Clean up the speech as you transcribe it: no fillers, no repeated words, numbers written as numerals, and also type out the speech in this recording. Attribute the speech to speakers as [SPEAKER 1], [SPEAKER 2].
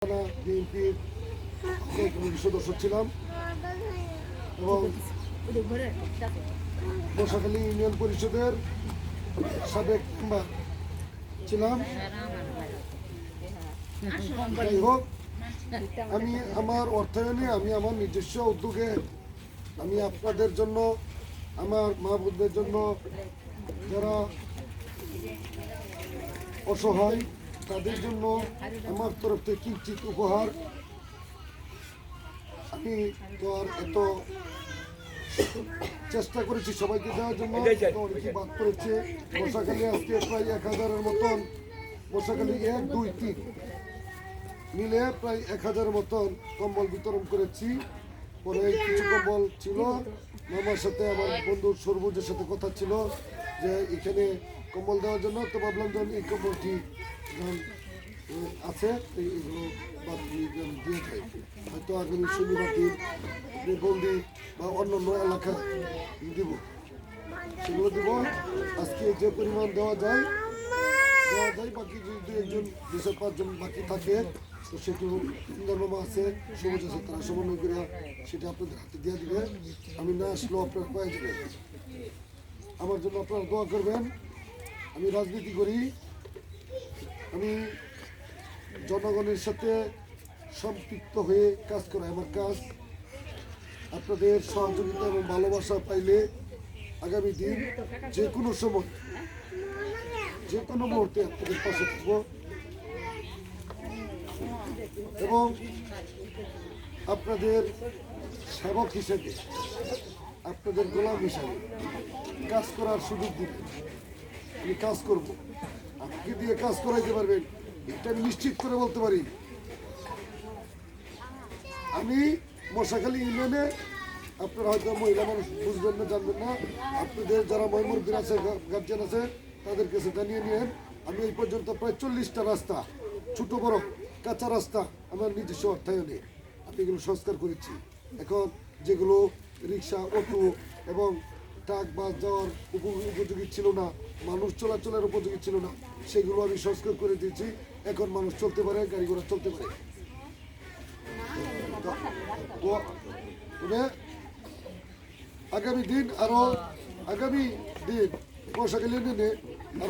[SPEAKER 1] বিএনপির কমিটির সদস্য ছিলাম এবং বর্ষাখালী ইউনিয়ন পরিষদের সাবেক মেম্বার ছিলাম। যাই হোক, আমি আমার অর্থায়নে আমি আমার নিজস্ব উদ্যোগে আমি আপনাদের জন্য, আমার মা বোনদের জন্য যারা অসহায় তাদের জন্য আমার তরফ থেকে কিঞ্চিত উপহার। আমি তো আর এত চেষ্টা করেছি সবাইকে দেওয়ার জন্য, অনেকে বাদ করেছে। বর্ষাকালী আজকে প্রায় 1000-এর মতন, বর্ষাকালী 1, 2, 3 মিলে প্রায় 1000-এর মতন কম্বল বিতরণ করেছি। পরে কিছু কম্বল ছিল, আমার সাথে আমার বন্ধু সরবুজের সাথে কথা ছিল যে এখানে কম্বল দেওয়ার জন্য। তো ভাবলাম যখন এই কম্বলটি আছে এগুলো বাদ দিয়ে যাই, হয়তো আগামী শনিবার দিন বন্দি বা অন্যান্য এলাকায় দিব, সেগুলো দেব। আজকে যে পরিমাণ দেওয়া যায়, বাকি যদি 1জন 2-5 জন বাকি থাকে তো সেটু সুন্দরমামা আছে, সবুজ আছে, তারা সমন্বয় করে সেটা আপনাদের হাতে দিয়ে দিবে। আমি না আসলেও আপনার পায়ে যাবেন। আমার জন্য আপনারা দোয়া করবেন। আমি রাজনীতি করি, আমি জনগণের সাথে সম্পৃক্ত হয়ে কাজ করা আমার কাজ। আপনাদের সহযোগিতা এবং ভালোবাসা পাইলে আগামী দিন যে কোনো সময় যে কোনো মুহূর্তে আপনাদের পাশে থাকবো এবং আপনাদের সেবক হিসেবে, আপনাদের গোলাম হিসেবে কাজ করার সুযোগ দিবে। আমি কাজ করব, আপনাকে দিয়ে কাজ করাইতে পারবেন এটা আমি নিশ্চিত করে বলতে পারি। আমি মশাখালী ইউনিয়নে, আপনারা হয়তো মহিলা মানুষ বুঝবেন না, জানবেন না, আপনাদের যারা ময়মুরবিন আছে, গার্জিয়ান আছে, তাদের কাছে জানিয়ে নিয়েন। আমি এই পর্যন্ত প্রায় 40টা রাস্তা, ছোটো বড় কাঁচা রাস্তা আমার নিজস্ব অর্থায়নে আমি এগুলো সংস্কার করেছি। এখন যেগুলো রিক্সা, অটো এবং ট্রাক বাস যাওয়ার উপযোগী ছিল না, মানুষ চলাচলের উপযোগী ছিল না, সেগুলো আমি সংস্কার করে দিয়েছি। এখন মানুষ চলতে পারে, গাড়ি ঘোড়া চলতে পারে। আগামী দিন বর্ষাকালীন দিনে আরো